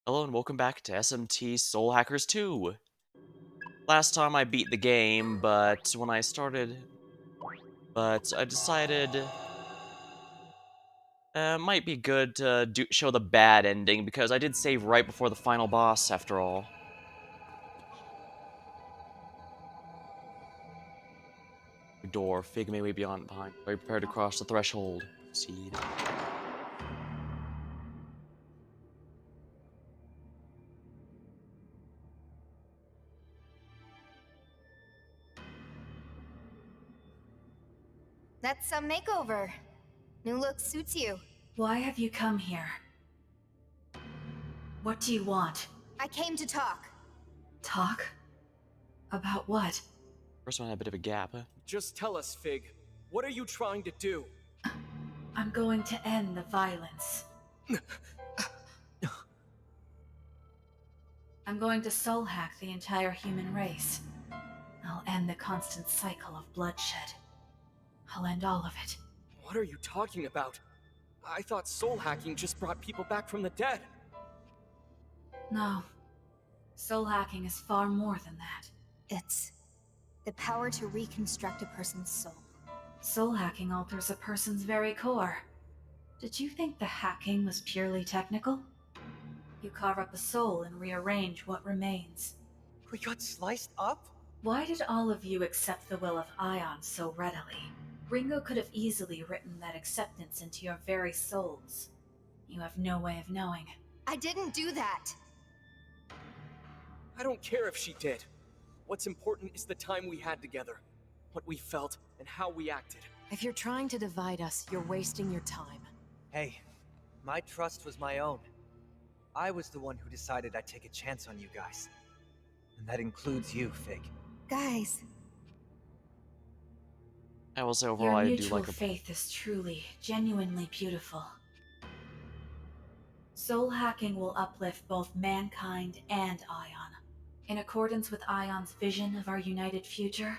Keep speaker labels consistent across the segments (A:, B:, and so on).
A: Hello and welcome back to SMT Soul Hackers 2. Last time I beat the game, but I decided might be good to show the bad ending because I did save right before the final boss after all. Door, Fig may way beyond behind. Are you prepared to cross the threshold? Proceed.
B: That's some makeover. New look suits you.
C: Why have you come here? What do you want?
B: I came to talk.
C: Talk? About what?
A: First one had a bit of a gap.
D: Just tell us, Fig. What are you trying to do?
C: I'm going to end the violence. I'm going to soul hack the entire human race. I'll end the constant cycle of bloodshed. I'll end all of it.
D: What are you talking about? I thought soul hacking just brought people back from the dead.
C: No. Soul hacking is far more than that.
B: It's the power to reconstruct a person's soul.
C: Soul hacking alters a person's very core. Did you think the hacking was purely technical? You carve up a soul and rearrange what remains.
E: We got sliced up?
C: Why did all of you accept the will of Ion so readily? Ringo could have easily written that acceptance into your very souls. You have no way of knowing.
B: I didn't do that.
D: I don't care if she did. What's important is the time we had together. What we felt and how we acted.
F: If you're trying to divide us, you're wasting your time.
E: Hey, my trust was my own. I was the one who decided I'd take a chance on you guys. And that includes you, Fig.
B: Guys,
A: I will say overall
C: Your
A: I do
C: mutual
A: like the
C: faith is truly, genuinely beautiful. Soul hacking will uplift both mankind and Ion. In accordance with Ion's vision of our united future,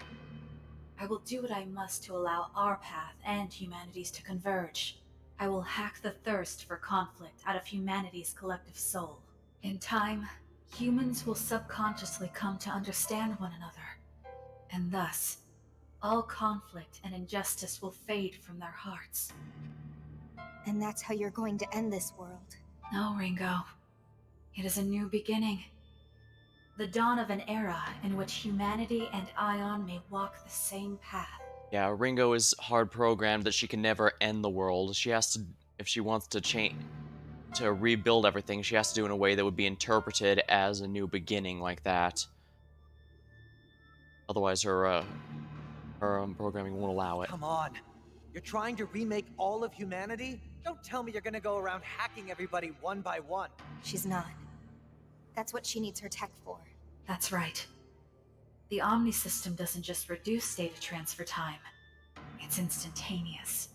C: I will do what I must to allow our path and humanity's to converge. I will hack the thirst for conflict out of humanity's collective soul. In time, humans will subconsciously come to understand one another, and thus, all conflict and injustice will fade from their hearts.
B: and that's how you're going to end this world.
C: No, Ringo. It is a new beginning. The dawn of an era in which humanity and Ion may walk the same path.
A: Yeah, Ringo is hard programmed that she can never end the world. She has to, if she wants to to rebuild everything, she has to do it in a way that would be interpreted as a new beginning like that. Otherwise, her programming won't allow it.
E: Come on. You're trying to remake all of humanity? Don't tell me you're gonna go around hacking everybody one by one.
B: She's not. That's what she needs her tech for.
C: That's right. The Omni system doesn't just reduce data transfer time. It's instantaneous.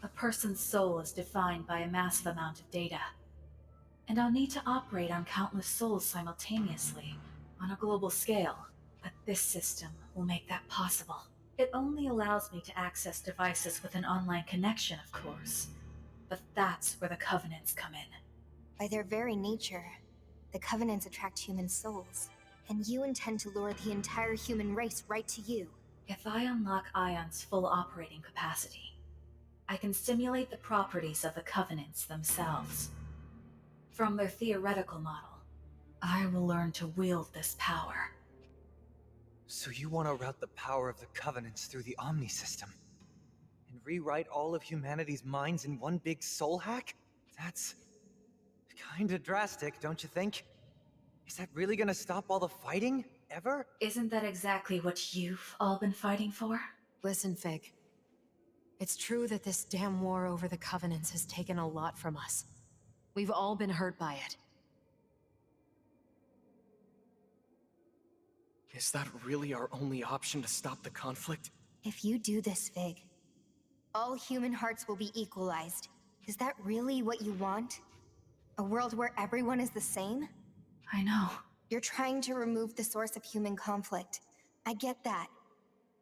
C: A person's soul is defined by a massive amount of data. And I'll need to operate on countless souls simultaneously, on a global scale. But this system will make that possible. It only allows me to access devices with an online connection, of course. But that's where the Covenants come in.
B: By their very nature, the Covenants attract human souls, and you intend to lure the entire human race right to you.
C: If I unlock Ion's full operating capacity, I can simulate the properties of the Covenants themselves. From their theoretical model, I will learn to wield this power.
E: So you want to route the power of the Covenants through the Omni system? And rewrite all of humanity's minds in one big soul hack? That's kinda drastic, don't you think? Is that really gonna stop all the fighting? Ever?
C: Isn't that exactly what you've all been fighting for?
F: Listen, Fig. It's true that this damn war over the Covenants has taken a lot from us. We've all been hurt by it.
D: Is that really our only option to stop the conflict?
B: If you do this, Fig, all human hearts will be equalized. Is that really what you want? A world where everyone is the same?
C: I know.
B: You're trying to remove the source of human conflict. I get that.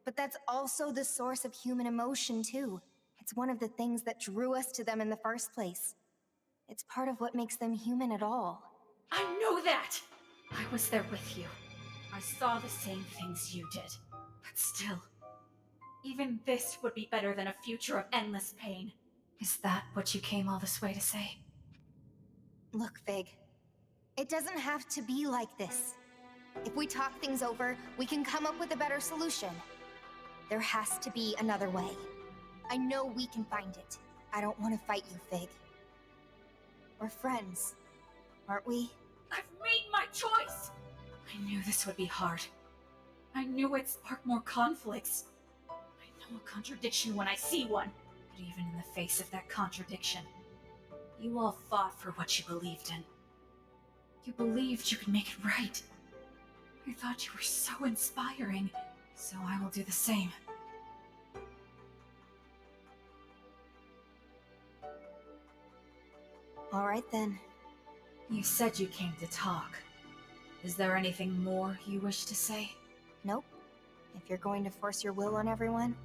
B: But that's also the source of human emotion, too. It's one of the things that drew us to them in the first place. It's part of what makes them human at all.
C: I know that! I was there with you. I saw the same things you did. But still, even this would be better than a future of endless pain. Is that what you came all this way to say?
B: Look, Fig. It doesn't have to be like this. If we talk things over, we can come up with a better solution. There has to be another way. I know we can find it. I don't want to fight you, Fig. We're friends, aren't we?
C: I've made my choice! I knew this would be hard. I knew it'd spark more conflicts. I know a contradiction when I see one. But even in the face of that contradiction, you all fought for what you believed in. You believed you could make it right. I thought you were so inspiring, so I will do the same.
B: All right then.
C: You said you came to talk. Is there anything more you wish to say?
B: Nope. If you're going to force your will on everyone,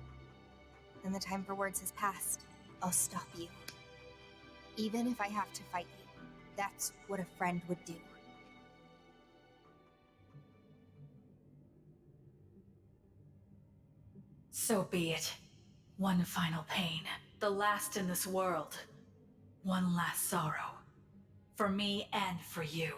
B: then the time for words has passed. I'll stop you. Even if I have to fight you. That's what a friend would do.
C: So be it. One final pain. The last in this world. One last sorrow. For me and for you.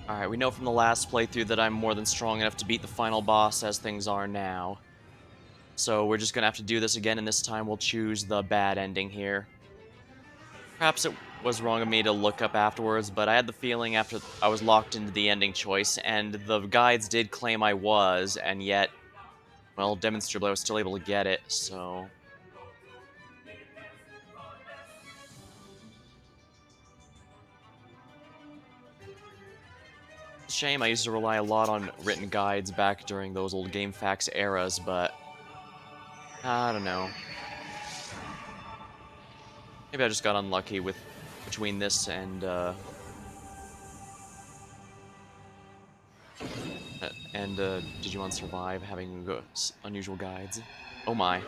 A: Alright, we know from the last playthrough that I'm more than strong enough to beat the final boss as things are now. So we're just gonna have to do this again, and this time we'll choose the bad ending here. Perhaps it was wrong of me to look up afterwards, but I had the feeling after I was locked into the ending choice, and the guides did claim I was, and yet, well, demonstrably I was still able to get it, so... Shame, I used to rely a lot on written guides back during those old GameFAQs eras, but... I don't know. Maybe I just got unlucky with between this and Digimon Survive having unusual guides. Oh my.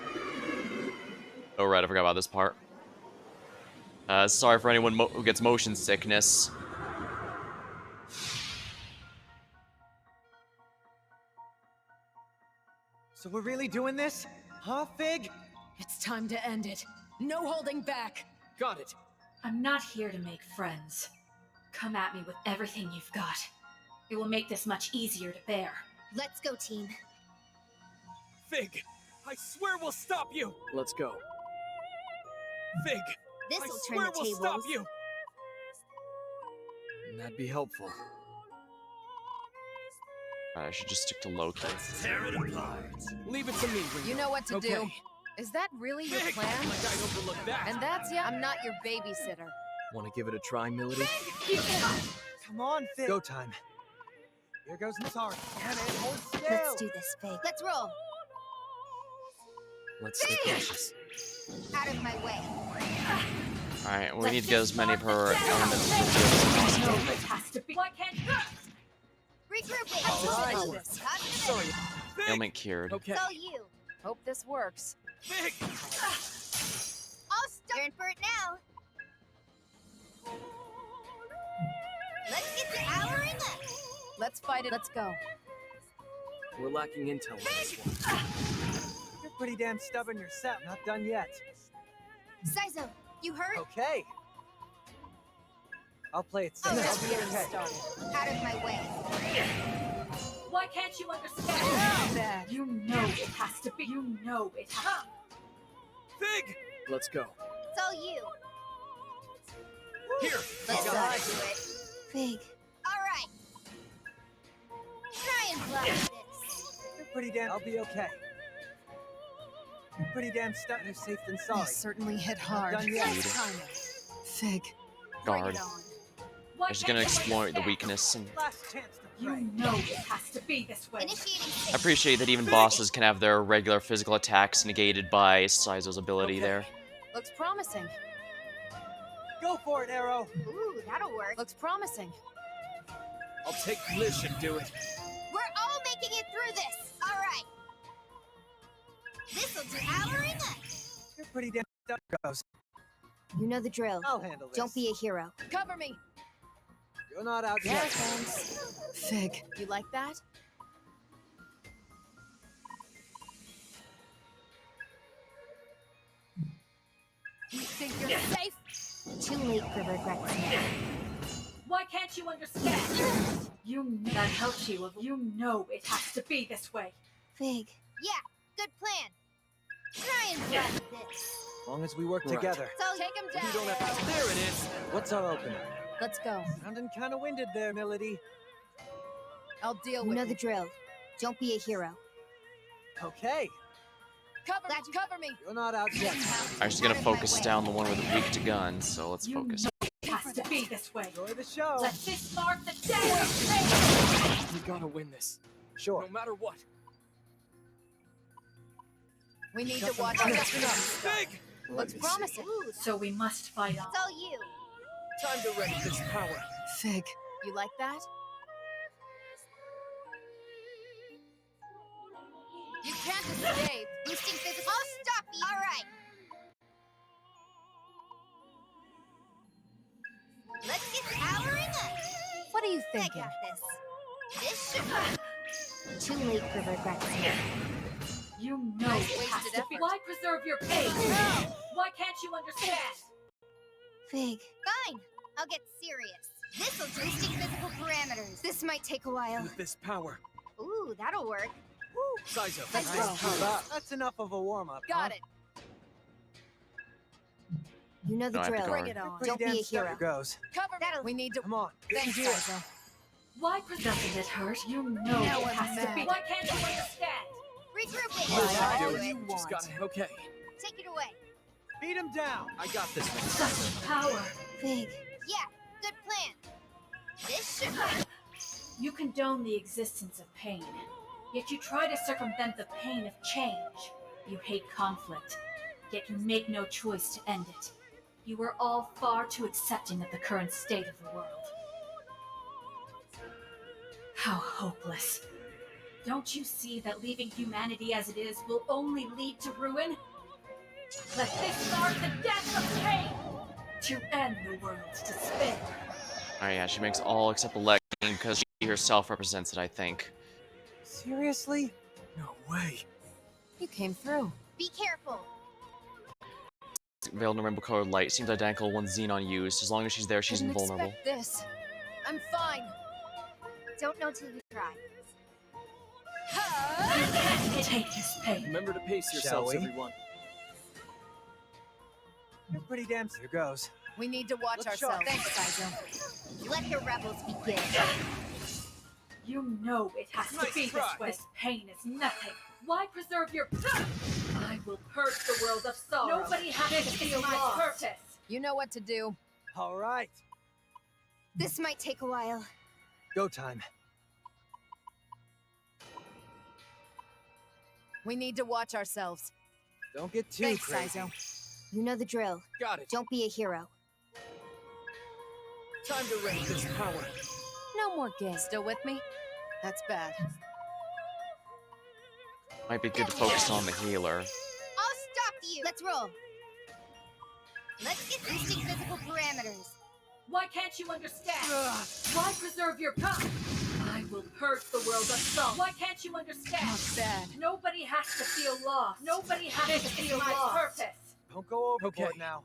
A: Oh right, I forgot about this part. Sorry for anyone who gets motion sickness.
E: So we're really doing this? Huh, Fig?
F: It's time to end it. No holding back.
D: Got it.
C: I'm not here to make friends. Come at me with everything you've got. It will make this much easier to bear.
B: Let's go, team.
D: Fig, I swear we'll stop you. Let's go. Fig, I
B: This'll turn
D: swear
B: the
D: we'll
B: tables.
D: stop you. That'd be helpful.
A: I should just stick to Loki.
D: Tear it apart. Leave it to me, Ringo.
F: You know what to do. Is that really your
D: Fig,
F: plan?
D: like I'd overlook that.
F: And that's ya? I'm not your babysitter.
D: Want to give it a try, Milady?
E: Come on, Fig. Go time. Here goes the target. Damn it, hold still.
B: Let's do this, Fig. Let's roll.
D: Let's stay cautious.
B: Out of my way.
A: Alright, we need to get as many of her elements as possible.
C: No, it has to be. Why can't you?
B: Regrouping.
D: Alright. Sorry. Fig!
A: Ailment cured.
D: Okay.
B: It's all you.
F: Hope this works.
D: Fig!
B: I'll start for it now. Let's get the hour in there.
F: Let's fight it. Let's go.
D: We're lacking intel on this one.
E: You're pretty damn stubborn yourself. Not done yet.
B: Saizo, you hurt?
E: Okay. I'll play it safe.
B: Oh,
E: I'll
B: that's
E: be
B: getting
E: okay.
F: started.
B: Out of my way.
C: Why can't you understand?
F: Bad.
C: You know it has to be. You know it has to
D: Fig! Let's go.
B: It's all you.
D: Here!
B: Let's
D: you
B: go.
D: got it.
B: Do it. Fig. All right. Try and block this.
E: You're pretty damn. I'll be okay. You're pretty damn stubborn. You're safe than sorry.
F: You certainly hit hard.
E: done yet.
F: Nice timing. Fig.
A: Guard.
C: Why
A: I'm just gonna
C: can't you
A: exploit the
C: understand?
A: weakness, and
E: Last chance to
C: You
E: pray.
C: know it has to be this way.
B: Initiating
A: I appreciate that even bosses can have their regular physical attacks negated by Saizo's ability
C: Okay.
A: there.
F: Looks promising.
E: Go for it, Arrow!
B: Ooh, that'll work.
F: Looks promising.
D: I'll take this and do it.
B: We're all making it through this. All right. This'll do powering up.
E: You're pretty damn goes.
B: You know the drill.
E: I'll handle this.
B: Don't be a hero.
F: Cover me.
E: You're not out
F: Yeah,
E: yet.
F: thanks. Fig, you like that? You think you're safe?
B: Too late for regrets now.
C: Why can't you understand? That helps you. You know it has to be this way.
B: Fig. Yeah, good plan. Try and grab this.
E: As long as we work
D: Right.
E: together.
B: So
F: Take him down.
D: You don't have to. There it is.
E: What's our opener?
F: Let's go.
E: Sounding kind of winded there, Melody.
F: I'll deal
B: You
F: with
B: know
F: it.
B: the drill. Don't be a hero.
E: Okay,
F: Cover me.
E: you're not out yet.
A: I'm just gonna focus down the one with the peaked gun, so let's focus.
C: It has to be this way.
E: Enjoy the show.
C: Let this mark the day of pain.
D: We gotta win this.
E: Sure.
D: No matter what.
F: We need to watch our destiny.
D: Big!
F: Looks promising.
B: Ooh,
C: So we must fight on.
B: that's all you.
D: Time to wreak this power.
F: Fig, you like that? You can't escape.
B: Boosting physical. I'll stop you. All right. Let's get powering up.
F: What are you
B: I
F: thinking?
B: got this. This should work. Too late for regrets now.
C: You know
F: Nice
C: it has
F: wasted
C: to be.
F: effort.
C: Why preserve your pain? Why can't you understand?
B: Fig. Fine. I'll get serious. This'll boosting physical parameters. This might take a while.
D: With this power.
B: Ooh, that'll work.
D: Saizo.
F: Let's
E: Nice.
F: go.
E: That's enough of a warm-up.
F: Got it.
B: You know the
A: No, I have to
B: drill.
A: guard.
F: Bring it on.
E: Pretty
B: Don't be
E: damn
B: a hero.
E: stellar goes.
F: Cover me.
B: That'll-
F: We need to.
E: Come on, get
F: Thanks,
E: in gear.
F: Saizo.
C: Why doesn't it hurt? You know
F: Now
C: it
F: I'm
C: has to be.
F: mad.
C: Why can't you understand?
B: Regroup
E: Well,
B: it.
E: I
B: I'll
E: do
B: do
E: it.
B: it.
D: Just gotta. Okay.
B: Take it away.
E: Beat him down.
D: I got this one.
C: Such power.
B: Fig. Yeah, good plan. This should work.
C: You condone the existence of pain, yet you try to circumvent the pain of change. You hate conflict, yet you make no choice to end it. You are all far too accepting of the current state of the world. How hopeless. Don't you see that leaving humanity as it is will only lead to ruin? Let this mark the death of pain! To end the world's despair.
A: Alright, yeah, she makes all except the leg because she herself represents it, I think.
E: Seriously?
D: No way.
F: You came through.
B: Be careful.
A: Veiled in a rainbow-colored light seems identical to one Xenon used. As long as she's there, she's
F: Didn't
A: invulnerable.
F: expect this. I'm fine.
B: Don't know till you try.
C: You can't take this pain.
D: Remember to pace
E: Shall
D: yourselves,
E: we?
D: everyone.
E: You're pretty damn. Here goes.
F: We need to watch
E: Let's show.
F: ourselves. Thanks, Saizo.
B: Let the rebels begin.
C: You know it has
D: Nice
C: to be
D: try.
C: this way. This pain is nothing. Why preserve your... I will purge the world of sorrow. Nobody has to feel my purpose.
F: You know what to do.
E: All right.
B: This might take a while.
E: Go time.
F: We need to watch ourselves.
E: Don't get too
F: Thanks,
E: crazy.
F: Saizo.
B: You know the drill.
D: Got it.
B: Don't be a hero.
D: Time to wreak this power.
F: No more games. Still with me? That's bad.
A: Might be good to focus on the healer.
B: I'll stop you. Let's roll. Let's get boosting physical parameters.
C: Why can't you understand? Why preserve your pain? I will purge the world of sorrow. Why can't you understand?
F: Not bad.
C: Nobody has to feel lost. Nobody has to feel my purpose.
E: Don't go overboard
D: Okay.
E: now.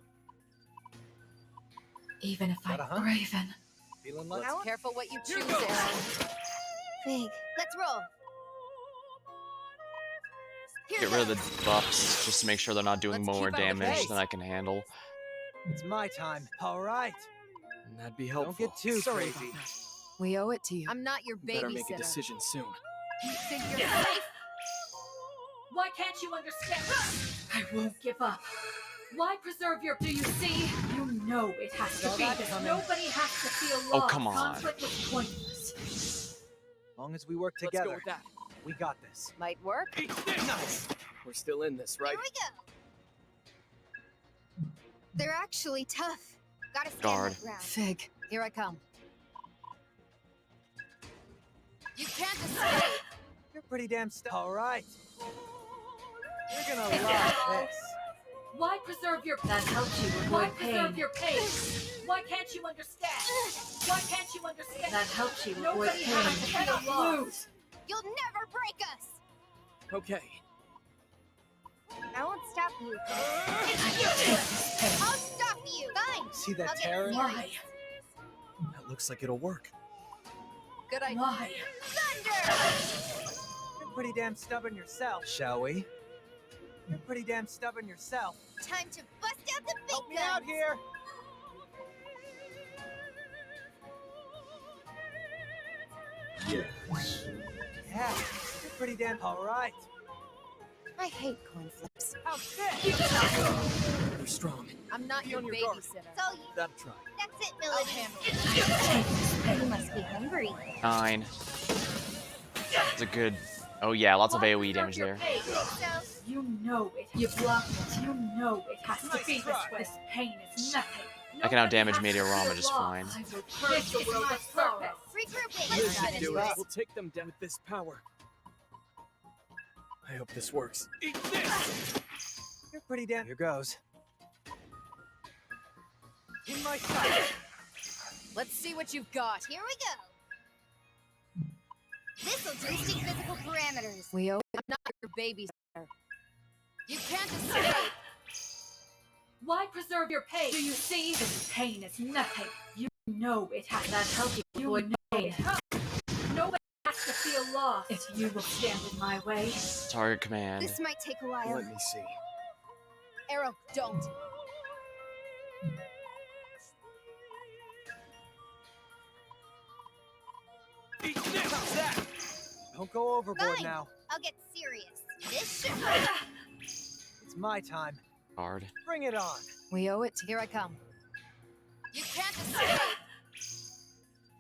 C: Even if I'm
E: Got a hunt?
C: graven.
E: Feeling like
B: Now?
F: Careful what you
D: Here
F: choose,
D: goes.
F: Aaron.
B: Fig. Let's roll. Here
A: Get rid of
B: goes.
A: the buffs just to make sure they're not doing
F: Let's
A: more
F: keep up the
A: damage
F: pace.
A: than I can handle.
E: it's my time. All right.
D: That'd be helpful.
E: Don't get too
D: Sorry
E: crazy.
D: about that.
F: We owe it to you. I'm not your
D: Better make a
F: babysitter.
D: decision soon.
F: You think you're safe?
C: Why can't you understand? I won't give up. Why preserve your... Do you see? You know it has to
E: Saw
C: be
E: that
C: this.
E: coming.
C: Nobody has to feel
A: Oh,
C: lost.
A: come on.
C: Conflict was pointless.
E: As long as we work
D: Let's
E: together,
D: go with that.
E: we got this.
F: Might work.
D: Eat this. Nice. We're still in this, right?
B: Here we go. They're actually tough. Gotta stand
A: Guard.
B: my ground.
F: Fig, here I come. You can't escape!
E: You're pretty damn alright. You're gonna love this.
C: Why preserve your... That helps you avoid pain. Preserve your pain. Why can't you understand? Why can't you understand? That helps you avoid pain. Nobody lose.
B: You'll never break us!
D: Okay.
B: I won't stop you. I'll stop you! Fine!
E: See that
B: I'll get
E: terror?
B: serious.
C: Why?
D: That looks like it'll work.
F: Good idea.
C: Why?
B: Thunder!
E: You're pretty damn stubborn yourself, shall we? You're pretty damn stubborn yourself.
B: Time to bust out the big
E: Help me
B: guns!
E: out here! Yeah, you're pretty damn alright.
F: I hate coin flips.
E: How's this?
D: You're strong.
F: I'm not your
E: on your guard.
F: babysitter.
B: So,
D: That'll try.
B: that's it, Melody. You must be hungry.
A: 9. It's a good... Oh yeah, lots of
C: Why
A: AoE
C: preserve
A: damage
C: your
A: there.
C: pain?
B: So,
C: You know it. You blocked it. You know it has to be this way. This pain is nothing.
A: I can outdamage
C: Nobody has to
A: Meteorama
C: feel
A: just
C: lost.
A: fine.
C: I will purge the world of sorrow.
B: regrouping.
D: You
B: Let's
D: should
B: finish
D: do
B: this.
D: it. We'll take them down with this power. I hope this works. Eat this!
E: You're pretty damn. Here goes. In my sight.
F: Let's see what you've got.
B: Here we go. This'll boosting physical parameters.
F: Leo, I'm not your babysitter. You can't escape!
C: Why preserve your pain? Do you see? This pain is nothing. You know it has that help you avoid pain. Nobody has to feel lost if you will stand in my way.
A: Target command.
B: This might take a while.
D: Let me see.
F: Arrow, don't.
D: Eat this! How's that?
E: Don't go overboard
B: Fine.
E: now.
B: I'll get serious. This should
E: It's my time.
A: Guard.
E: Bring it on.
F: We owe it. Here I come. You can't escape!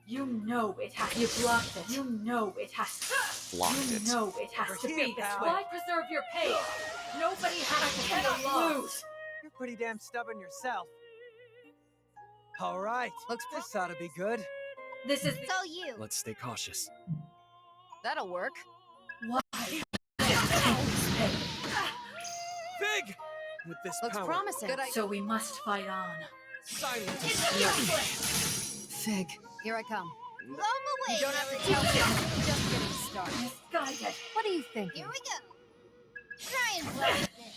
C: You know it has. You blocked it. You know it has.
A: Blocked
C: You
A: it.
C: know it has
E: We're
C: to
E: here,
C: be this
E: pal.
C: way. Why preserve your pain? Nobody has to feel lost.
E: You're pretty damn stubborn yourself. All right.
F: Looks
E: This ought to be good.
C: This is
B: It's all you.
D: Let's stay cautious.
F: That'll work.
C: why.
D: Fig! With this
F: Looks
D: power.
F: promising. Good idea.
C: So we must fight on.
D: Silent.
F: Fig, here I come.
B: Blow 'em away.
F: You don't have to
B: Melody.
F: tell me. Just getting started.
C: Misguided.
F: What are you thinking?
B: Here we go. Try and blast this.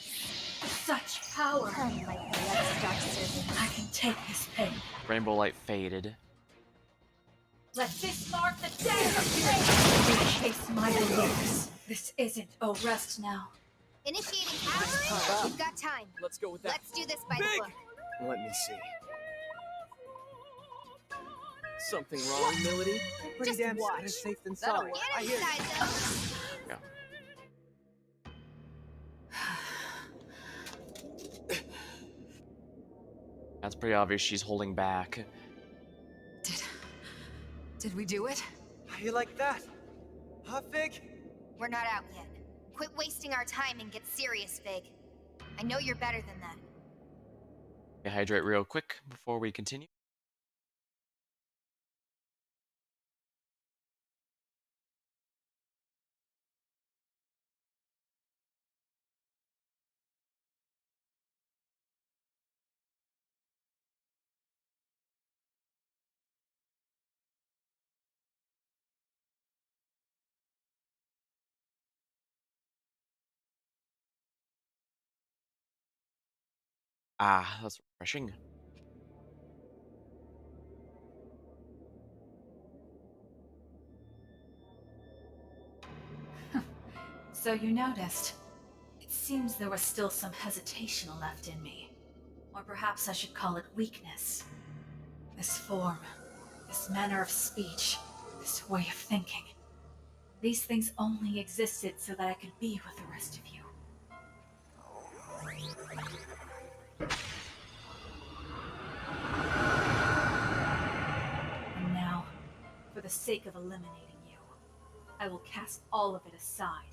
C: Such power.
B: Unlike the other dark servants.
C: I can take this pain.
A: Rainbow light faded.
C: Let this mark the day of you chase my beliefs. This isn't a rest now.
B: Initiating powering. We've got time.
D: Let's go with that.
B: Let's do this by the
D: Big.
B: book.
D: Let me see. Something wrong, Melody?
E: Pretty
B: Just
E: damn
B: watch.
E: better safe than
F: That'll
E: sorry.
F: work.
E: I
B: Get
E: hear you.
B: inside, though.
A: That's pretty obvious she's holding back.
F: Did we do it?
E: How you like that? Huh, Fig?
B: We're not out yet. Quit wasting our time and get serious, Fig. I know you're better than that.
A: Okay, hydrate real quick before we continue. Ah, that's refreshing.
C: So you noticed. It seems there was still some hesitation left in me. Or perhaps I should call it weakness. This form, this manner of speech, this way of thinking. These things only existed so that I could be with the rest of you. And now, for the sake of eliminating you, I will cast all of it aside.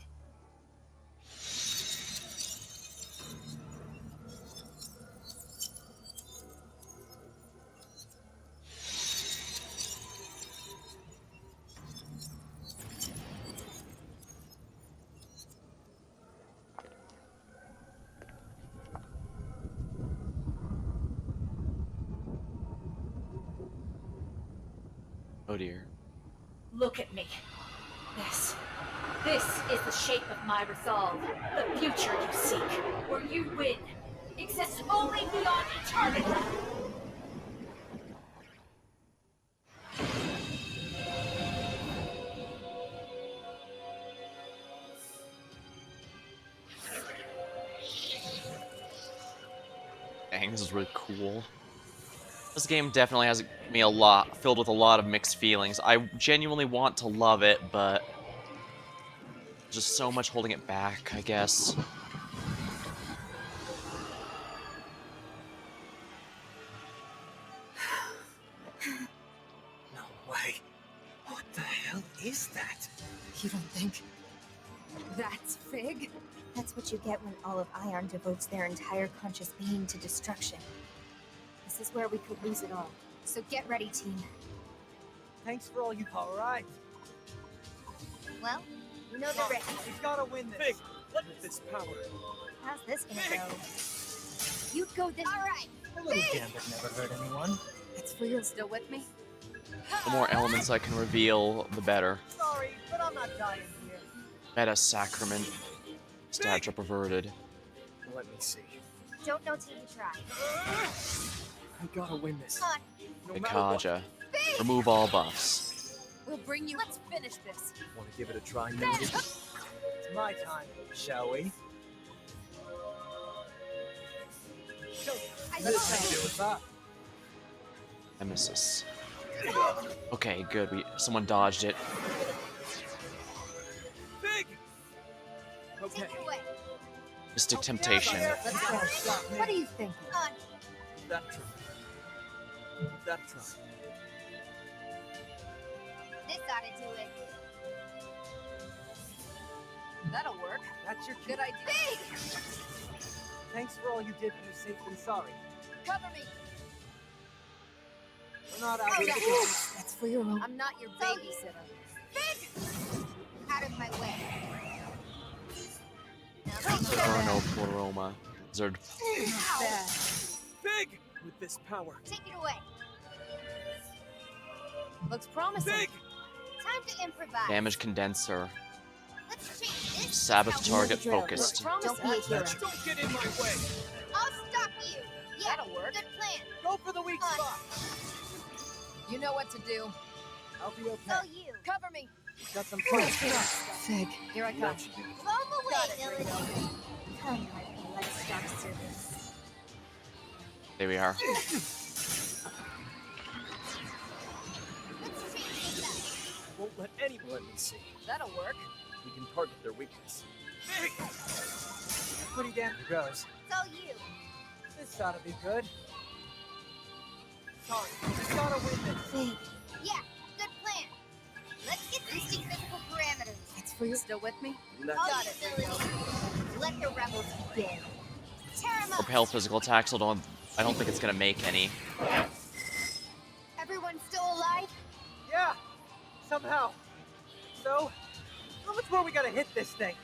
A: Oh dear.
C: Look at me. This is the shape of my resolve. The future you seek, where you win, exists only beyond eternity.
A: Dang, this is really cool. This game definitely has me filled with a lot of mixed feelings. I genuinely want to love it, but just so much holding it back, I guess.
E: No way. What the hell is that?
F: You don't think that's Fig?
B: That's what you get when all of Ion devotes their entire conscious being to destruction. This is where we could lose it all. So get ready, team.
E: Thanks for all you alright.
B: Well, you know the risk.
E: We've gotta win this.
D: Fig, with this power.
B: How's this gonna go? You go this. All right.
E: A little gambit never hurt anyone.
F: It's for you. Still with me?
A: The more elements I can reveal, the better.
E: Sorry, but I'm not dying here.
A: Meta Sacrament. Stat drop averted.
D: Let me see.
B: Don't know till you try.
D: I gotta win this.
B: Come on.
D: No matter what.
A: Mikaja. Remove all buffs.
F: We'll bring you. Let's finish this.
D: Wanna give it a try, Nody?
E: It's my time, shall we?
B: I
E: Let's
B: love
E: do what's up.
A: Nemesis. Okay, good. Someone dodged it.
D: Fig! Okay.
B: Take it away.
A: Mystic Temptation.
F: Let's go. What are you thinking?
B: On.
D: That try. That try.
B: This ought to do it.
F: That'll work.
E: That's your
F: Good
E: cue.
F: idea.
B: Big!
E: Thanks for all you did when you're safe than sorry.
F: Cover me.
E: We're not out
B: Oh,
E: here
B: yeah.
E: to get
F: That's for your own. I'm not your
B: So-
F: babysitter.
B: Big! Out of my way. Now
A: Inferno Poroma. Zerd.
F: Bad.
D: Fig! With this power.
B: take it away.
F: Looks promising.
D: Fig!
B: Time to improvise.
A: Damage Condenser.
B: Let's change this.
A: Sabbath
B: How
A: target
B: we drill.
A: focused.
F: Looks
B: Don't
F: promising.
B: be a hero.
D: Don't get in my way!
B: I'll stop you. Yeah,
F: That'll work.
B: good plan.
E: Go for the weak
B: Come on.
E: spot.
F: You know what to do.
E: I'll be okay.
B: So you.
F: Cover me.
E: Got some plans.
F: Fig. Here I come.
D: That should do it.
B: Blow them away,
F: Got it,
B: villain.
F: Ringo.
B: Come, let's start service.
A: There we are.
B: Let's change this up.
D: Won't let anyone let me see.
F: That'll work.
D: We can target their weakness. Fig!
E: Pretty damn good goes.
B: So you.
E: This ought to be good. Sorry, just gotta win this.
B: Big. Yeah, good plan. Let's get these physical parameters.
F: It's for you. Still with me?
D: That
B: All
F: Got
B: you
F: it.
B: villains. Let the rebels begin. Tear 'em up.
A: Repel physical attacks, so I don't think it's gonna make any.
B: Everyone still alive?
E: Yeah, somehow. So, how much more we gotta hit this thing?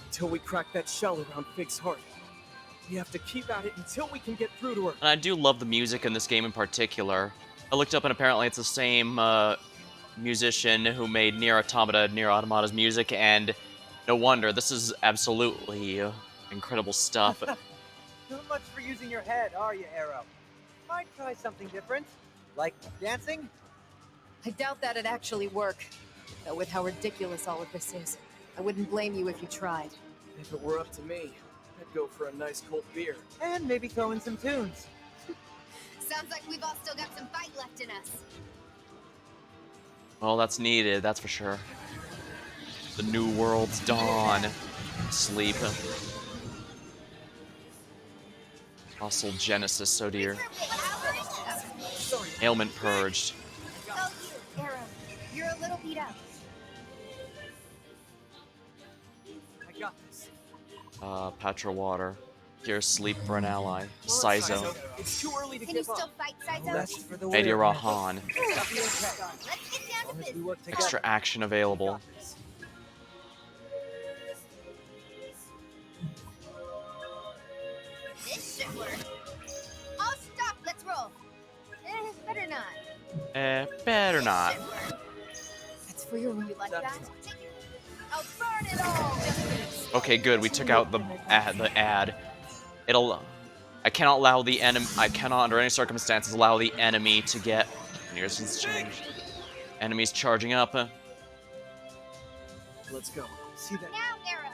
D: Until we crack that shell around Fig's heart. We have to keep at it until we can get through to her.
A: And I do love the music in this game in particular. I looked up and apparently it's the same musician who made Nier Automata's music, and no wonder, this is absolutely incredible stuff.
E: Not much for using your head, are you, Arrow? Might try something different. Like dancing?
F: I doubt that'd actually work. Though with how ridiculous all of this is, I wouldn't blame you if you tried.
D: If it were up to me, I'd go for a nice cold beer.
E: And maybe throw in some tunes.
B: Sounds like we've all still got some fight left in us.
A: Well, that's needed, that's for sure. The new world's dawn. Sleep. Fossil Genesis, oh dear.
D: Sorry,
A: Ailment purged.
B: So you, Arrow. You're a little beat up.
D: I got this.
A: Patra Water. Cure sleep for an ally. Sizo.
D: It's too early to
B: Can you
D: give
B: still
D: up.
B: fight, Sizo?
E: That's for the
A: Eddie
E: winner.
A: Rahan.
E: That'll be okay.
B: Let's get down
E: As
B: to
E: long as we
B: business.
E: work together.
A: Extra action available.
E: Got this.
B: This should work. I'll stop. Let's roll. Better not.
A: Better not.
F: It's for your own.
B: You like that? I'll burn it all!
A: Okay, good. We took out the ad. It'll. I cannot allow the enemy. I cannot, under any circumstances, allow the enemy to get. Here's his change. Enemies charging up.
D: Let's go.
E: See that?
B: Now, Arrow!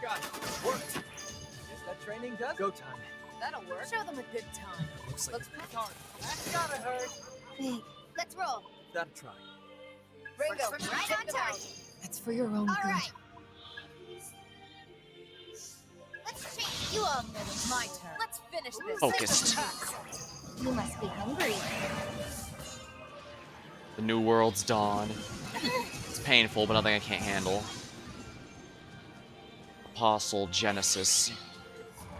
D: Got it. Worked.
E: Guess that training does.
D: Go time.
B: That'll work. Show them a good time.
D: Looks like
B: Let's
D: a
B: push hard.
E: That's gotta hurt.
B: Big. Let's roll.
D: that'll try.
B: Ringo, right on target.
F: It's for your own
B: All
F: good.
B: right. Let's change. You all know it's my turn. Let's finish this.
A: Focused.
B: You must be hungry.
A: The new world's dawn. It's painful, but nothing I can't handle. Apostle Genesis.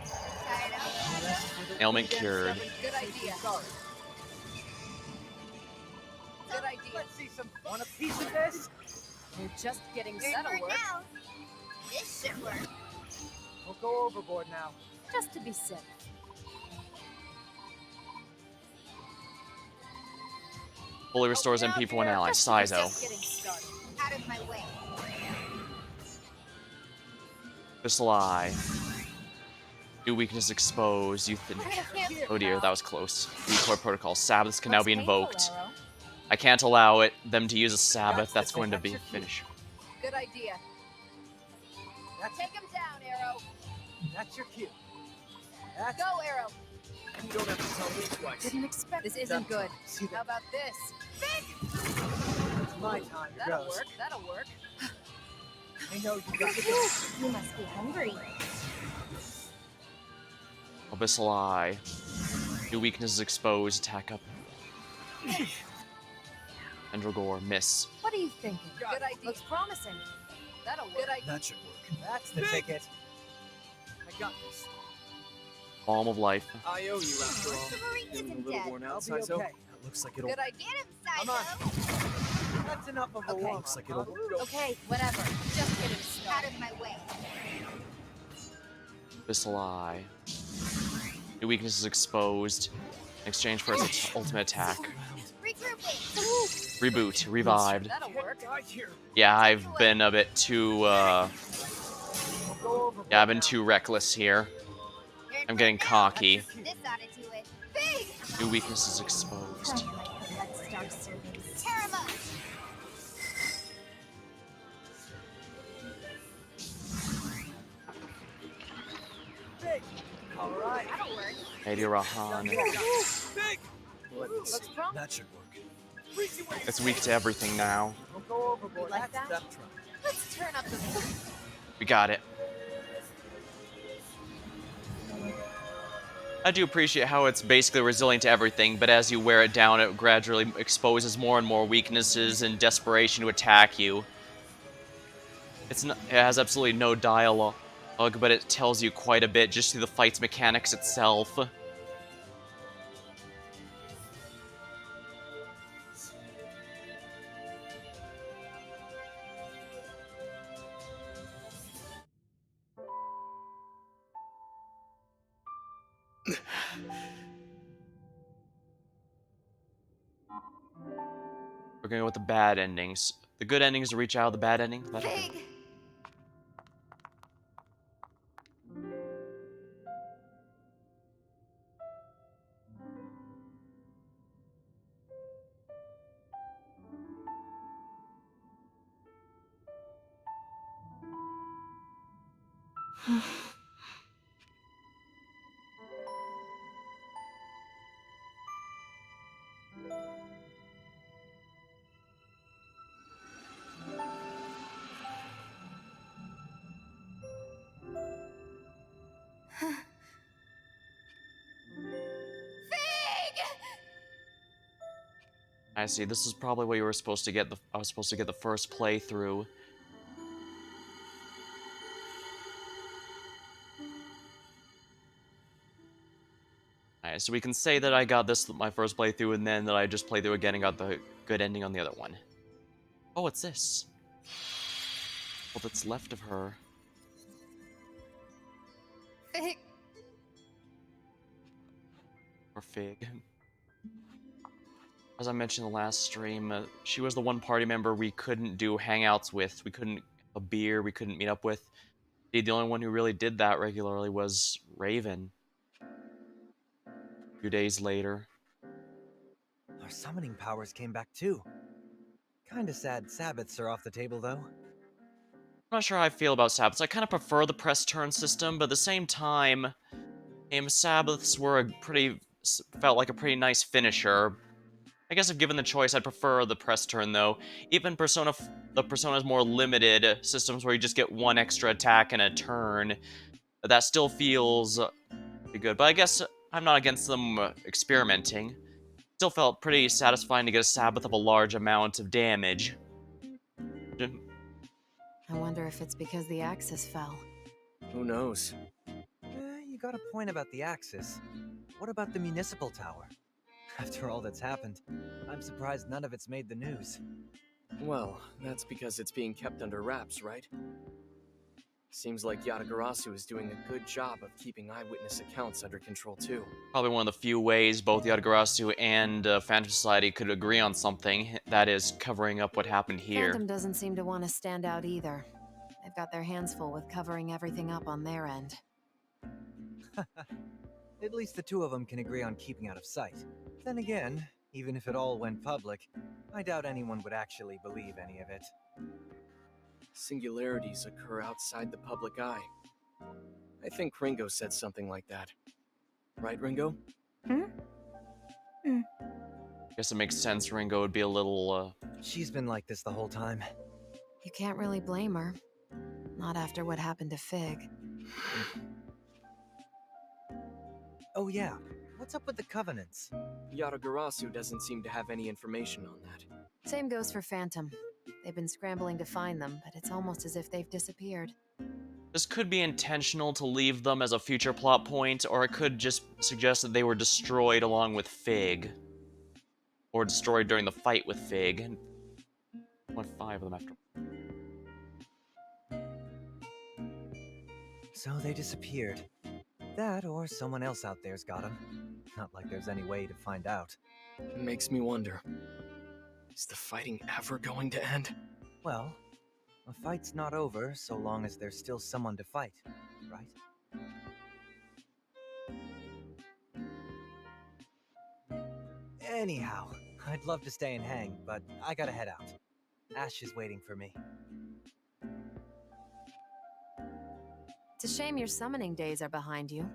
B: Tired out?
A: Ailment cured.
B: Good idea. Good idea.
E: Let's see some. Want a piece of this?
F: We're just getting
B: That'll work. Now. This should work.
E: We'll go overboard now.
F: just to be safe.
A: Fully restores MP for one ally. Sizo.
B: Getting started. Out of my way.
A: This'll eye. New weakness exposed. Oh dear, that was close. Decoy protocol. Sabbaths can now be invoked. I can't allow them to use a Sabbath. That's going to be finished.
B: Good idea. Take him down, Arrow.
E: That's your cue. That's
B: Go, Arrow.
D: You don't have to tell me twice.
F: Didn't expect
B: This isn't good.
E: See
B: How
E: that?
B: about this?
E: It's my time. Here
B: That'll
E: goes.
B: work. That'll work.
E: I know you got it.
B: You must be hungry.
A: Abyssal Eye. New weakness is exposed. Attack up. Endragor. Miss.
F: What are you thinking?
B: Good idea.
F: Looks promising.
B: That'll work. Good idea.
D: That should work.
E: That's the ticket.
D: I got this.
A: Balm of Life.
D: I owe you after all.
B: The Marine
D: Feeling a
B: isn't
D: little
B: dead.
D: worn
E: I'll
D: out,
E: be
D: Sizo?
E: okay.
D: That looks like it'll.
B: Good idea. Get him,
E: Come on.
B: Sizo.
E: That's enough of a
B: Okay.
E: warm-up.
D: Looks like it'll.
B: Okay, whatever. Just getting started. Out of my way.
A: Abyssal Eye. New weakness is exposed. In exchange for its ultimate attack.
B: Regrouping.
A: Reboot. Revived.
B: That'll work.
D: Die here.
A: Yeah, I've been a bit too,
E: We'll go overboard
A: yeah, I've been
E: now.
A: too reckless here.
B: Your
A: I'm getting
B: turn now.
A: cocky.
B: This ought to do it. Big.
A: New weakness is exposed.
B: Let's start service. Tear him up.
E: Big. All right.
B: That'll work.
A: Lady Rahan.
D: Big.
B: Looks promising.
D: That should work.
A: It's weak to everything now.
E: We'll go overboard.
B: You like
E: That's
B: that?
D: That'll try.
B: Let's turn up the.
A: We got it. I do appreciate how it's basically resilient to everything, but as you wear it down, it gradually exposes more and more weaknesses and desperation to attack you. It has absolutely no dialogue, but it tells you quite a bit just through the fight's mechanics itself. We're gonna go with the bad endings. The good endings to reach out of the bad ending.
B: Big. Big.
A: I see. This is probably what you were supposed to get. I was supposed to get the first playthrough. Alright, so we can say that I got this my first playthrough, and then that I just played through again and got the good ending on the other one. Oh, what's this? All that's left of her.
B: Big.
A: Or Fig. As I mentioned in the last stream, she was the one party member we couldn't do hangouts with. We couldn't have a beer, we couldn't meet up with. Indeed, the only one who really did that regularly was Raven. A few days later.
E: Our summoning powers came back too. Kinda sad Sabbaths are off the table, though.
A: I'm not sure how I feel about Sabbaths. I kind of prefer the press turn system, but at the same time, Sabbaths were felt like a pretty nice finisher. I guess if given the choice, I'd prefer the press turn though. Even the Persona's more limited systems where you just get one extra attack and a turn, that still feels pretty good. But I guess I'm not against them experimenting. Still felt pretty satisfying to get a Sabbath of a large amount of damage.
F: I wonder if it's because the Axis fell.
D: Who knows?
E: You got a point about the Axis. What about the municipal tower? After all that's happened, I'm surprised none of it's made the news.
D: Well, that's because it's being kept under wraps, right? Seems like Yatagarasu is doing a good job of keeping eyewitness accounts under control too.
A: Probably one of the few ways both Yatagarasu and Phantom Society could agree on something, that is, covering up what happened here.
F: Phantom doesn't seem to want to stand out either. They've got their hands full with covering everything up on their end.
E: At least the two of them can agree on keeping out of sight. Then again, even if it all went public, I doubt anyone would actually believe any of it.
D: Singularities occur outside the public eye. I think Ringo said something like that. Right, Ringo?
A: Guess it makes sense Ringo would be a little,
E: She's been like this the whole time.
F: You can't really blame her. Not after what happened to Fig.
E: Oh yeah, what's up with the Covenants?
D: Yatagarasu doesn't seem to have any information on that.
F: Same goes for Phantom. They've been scrambling to find them, but it's almost as if they've disappeared.
A: This could be intentional to leave them as a future plot point, or it could just suggest that they were destroyed along with Fig. Or destroyed during the fight with Fig. And only 5 of them after.
E: So they disappeared. That or someone else out there's got them. Not like there's any way to find out.
D: It makes me wonder. Is the fighting ever going to end?
E: Well, a fight's not over so long as there's still someone to fight, right? Anyhow, I'd love to stay and hang, but I gotta head out. Ash is waiting for me.
F: It's a shame your summoning days are behind you.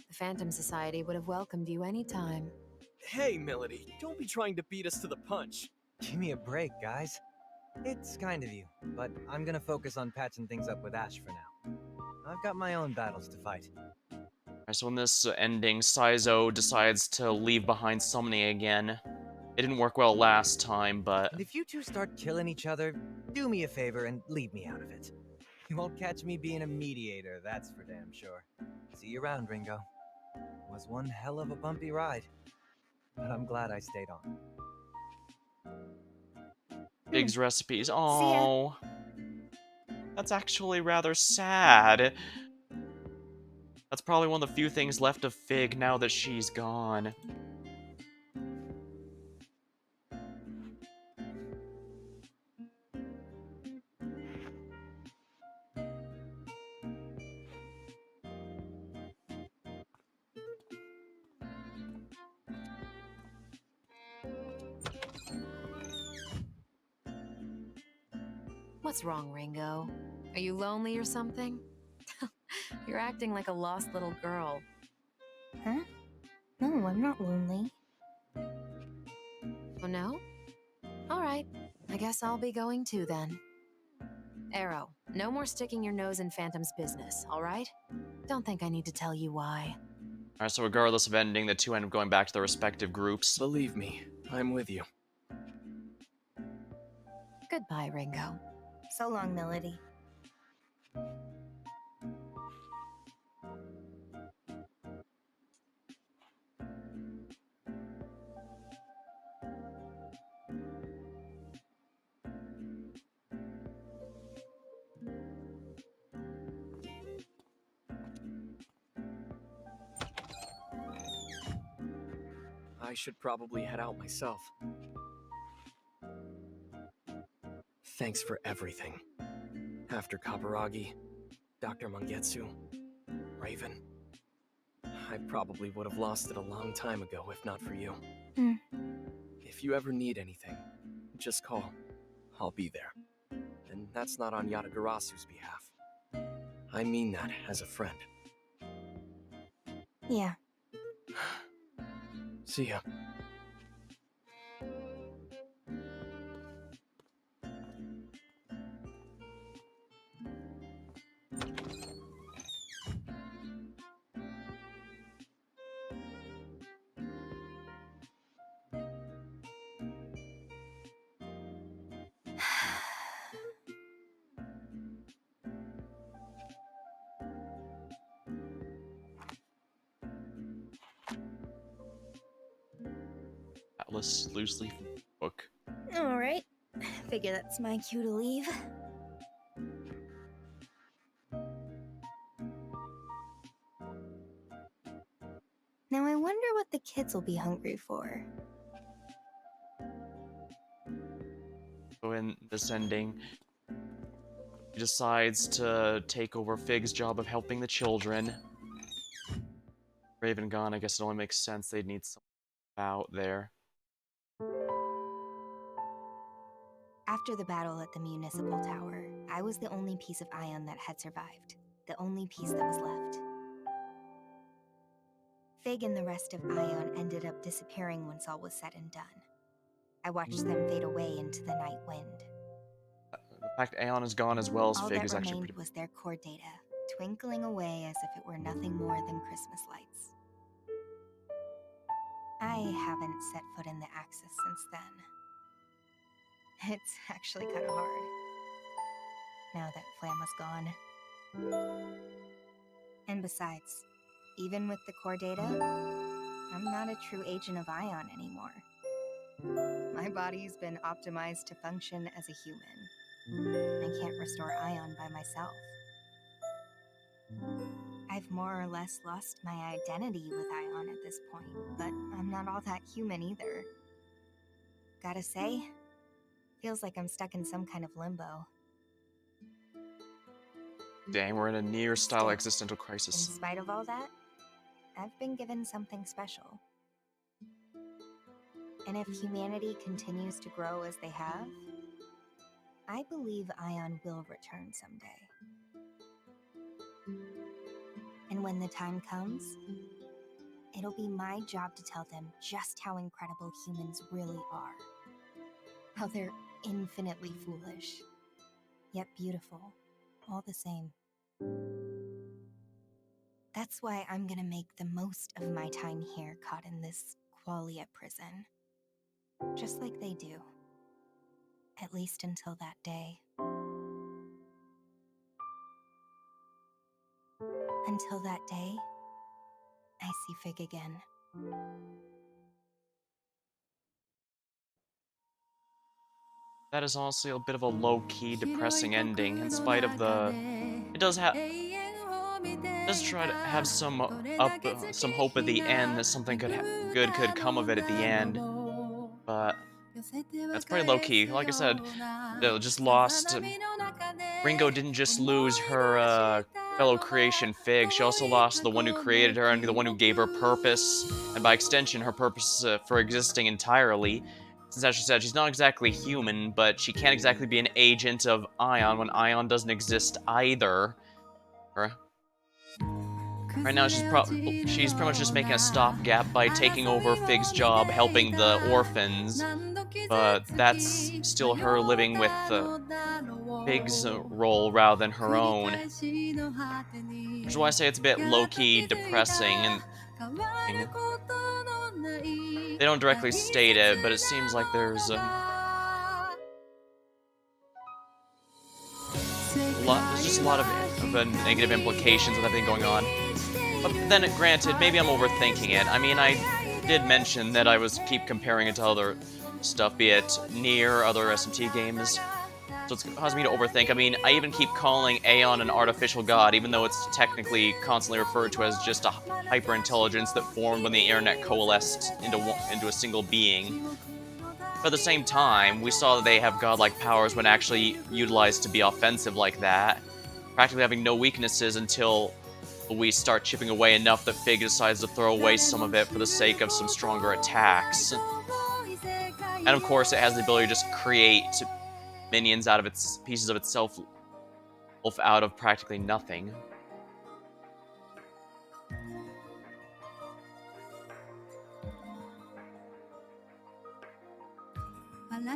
F: The Phantom Society would have welcomed you anytime.
D: Hey, Melody, don't be trying to beat us to the punch.
E: Give me a break, guys. It's kind of you, but I'm gonna focus on patching things up with Ash for now. I've got my own battles to fight.
A: Alright, so in this ending, Saizo decides to leave behind summoning again. It didn't work well last time, but...
E: And if you two start killing each other, do me a favor and leave me out of it. You won't catch me being a mediator, that's for damn sure. See you around, Ringo. Was one hell of a bumpy ride, but I'm glad I stayed on.
A: Fig's recipes.
B: ya.
A: Oh, that's actually rather sad. That's probably one of the few things left of Fig now that she's gone.
F: What's wrong, Ringo? Are you lonely or something? You're acting like a lost little girl.
B: Huh? No, I'm not lonely.
F: Oh no? Alright, I guess I'll be going too then. Arrow, no more sticking your nose in Phantom's business, alright? Don't think I need to tell you why.
A: Alright, so regardless of ending, the two end up going back to their respective groups.
D: Believe me, I'm with you.
F: Goodbye, Ringo.
B: So long, Melody.
D: I should probably head out myself. Thanks for everything. After Kaburagi, Dr. Mangetsu, Raven. I probably would have lost it a long time ago if not for you. If you ever need anything, just call. I'll be there. And that's not on Yatagarasu's behalf. I mean that as a friend.
B: Yeah.
D: See ya.
A: Atlus loose leaf book.
B: Alright. Figure that's my cue to leave. Now I wonder what the kids will be hungry for.
A: So in this ending, he decides to take over Fig's job of helping the children. Raven gone, I guess it only makes sense they'd need someone out there.
B: After the battle at the municipal tower, I was the only piece of Ion that had survived. The only piece that was left. Fig and the rest of Ion ended up disappearing once all was said and done. I watched them fade away into the night wind.
A: The fact Aeon is gone as well as
B: All
A: Fig
B: that
A: is actually
B: remained
A: pretty...
B: was their core data, twinkling away as if it were nothing more than Christmas lights. I haven't set foot in the Axis since then. It's actually kind of hard, now that Flamma's gone. And besides, even with the core data, I'm not a true agent of Ion anymore. My body's been optimized to function as a human. I can't restore Ion by myself. I've more or less lost my identity with Ion at this point, but I'm not all that human either. Gotta say, feels like I'm stuck in some kind of limbo.
A: Dang, we're in a near-style
B: Still,
A: existential
B: in
A: crisis.
B: spite of all that, I've been given something special. And if humanity continues to grow as they have, I believe Ion will return someday. And when the time comes, it'll be my job to tell them just how incredible humans really are. How they're infinitely foolish, yet beautiful, all the same. That's why I'm gonna make the most of my time here caught in this qualia prison. Just like they do. At least until that day. Until that day, I see Fig again.
A: That is honestly a bit of a low-key, depressing ending, in spite of the... It does have... does try to have some some hope at the end that something good could come of it at the end, but that's pretty low-key. Like I said, they just lost... Ringo didn't just lose her fellow creation Fig, she also lost the one who created her and the one who gave her purpose, and by extension her purpose for existing entirely. Since as she said, she's not exactly human, but she can't exactly be an agent of Ion when Ion doesn't exist either. Right now, she's pretty much just making a stopgap by taking over Fig's job helping the orphans, but that's still her living with Fig's role rather than her own. Which is why I say it's a bit low-key depressing, and they don't directly state it, but it seems like there's just a lot of negative implications with everything going on. But then, granted, maybe I'm overthinking it. I mean, I did mention that keep comparing it to other stuff, be it Nier, other SMT games. So it's caused me to overthink. I mean, I even keep calling Aeon an artificial god, even though it's technically constantly referred to as just a hyper-intelligence that formed when the internet coalesced into a single being. But at the same time, we saw that they have godlike powers when actually utilized to be offensive like that, practically having no weaknesses until we start chipping away enough that Fig decides to throw away some of it for the sake of some stronger attacks. And of course, it has the ability to just create minions out of its pieces of itself out of practically nothing. And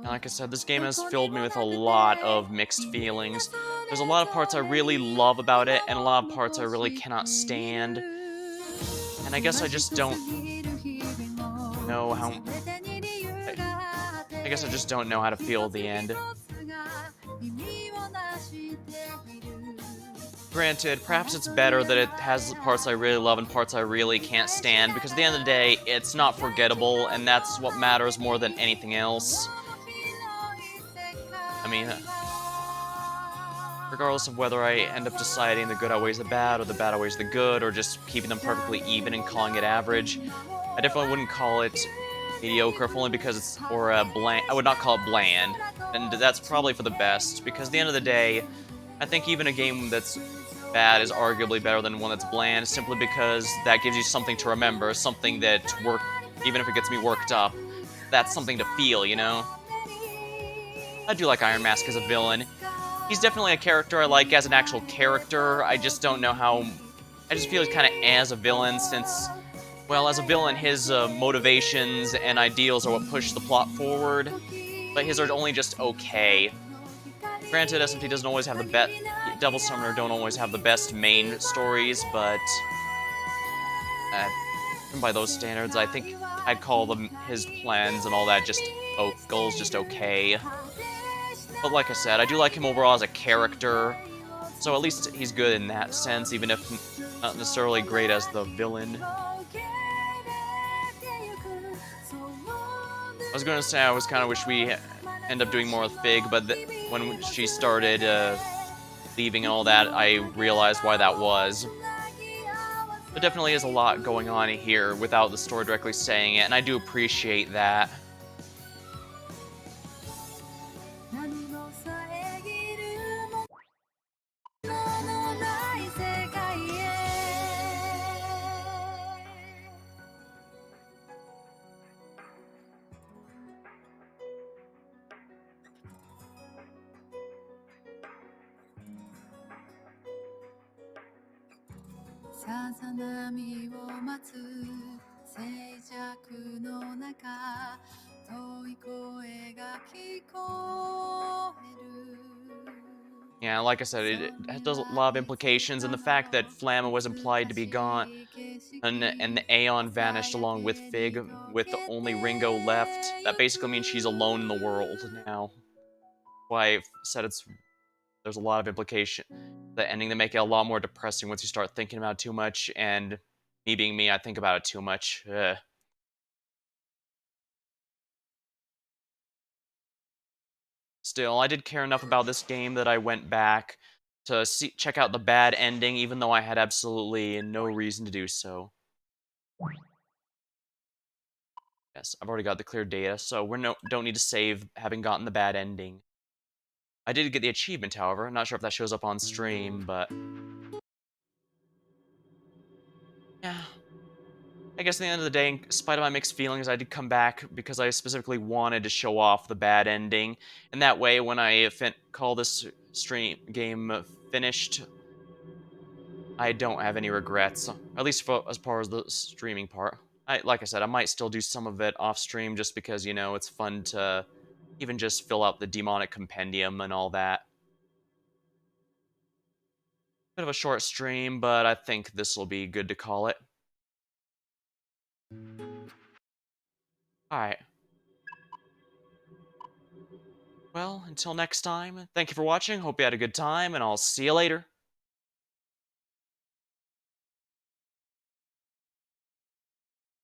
A: like I said, this game has filled me with a lot of mixed feelings. There's a lot of parts I really love about it, and a lot of parts I really cannot stand. And I guess I just don't know how... I guess I just don't know how to feel at the end. Granted, perhaps it's better that it has parts I really love and parts I really can't stand, because at the end of the day, it's not forgettable, and that's what matters more than anything else. I mean, regardless of whether I end up deciding the good outweighs the bad, or the bad outweighs the good, or just keeping them perfectly even and calling it average, I definitely wouldn't call it mediocre, only because it's, or bland. I would not call it bland, and that's probably for the best, because at the end of the day, I think even a game that's bad is arguably better than one that's bland, simply because that gives you something to remember, something that even if it gets me worked up, that's something to feel, you know? I do like Iron Mask as a villain. He's definitely a character I like as an actual character. I just don't know how... I just feel kind of as a villain, since, well, as a villain, his motivations and ideals are what push the plot forward, but his are only just okay. Granted, SMT doesn't always have the best... Devil Summoner don't always have the best main stories, but... by those standards, I think I'd call them his plans and all that just... goals just okay. But like I said, I do like him overall as a character, so at least he's good in that sense, even if not necessarily great as the villain. I was gonna say I was kind of wish we end up doing more with Fig, but when she started leaving and all that, I realized why that was. There definitely is a lot going on here without the story directly saying it, and I do appreciate that. Yeah, like I said, it does a lot of implications, and the fact that Flamma was implied to be gone, and the Aeon vanished along with Fig, with only Ringo left, that basically means she's alone in the world now. Why I said there's a lot of implication. The ending that make it a lot more depressing once you start thinking about it too much, and me being me, I think about it too much. Ugh. Still, I did care enough about this game that I went back to check out the bad ending, even though I had absolutely no reason to do so. Yes, I've already got the clear data, so don't need to save having gotten the bad ending. I did get the achievement, however. I'm not sure if that shows up on stream, but... yeah. I guess at the end of the day, in spite of my mixed feelings, I did come back because I specifically wanted to show off the bad ending. And that way, when I call this game finished, I don't have any regrets. At least as far as the streaming part. Like I said, I might still do some of it off stream just because, you know, it's fun to even just fill out the demonic compendium and all that. Bit of a short stream, but I think this will be good to call it. Alright. Well, until next time, thank you for watching. Hope you had a good time, and I'll see you later.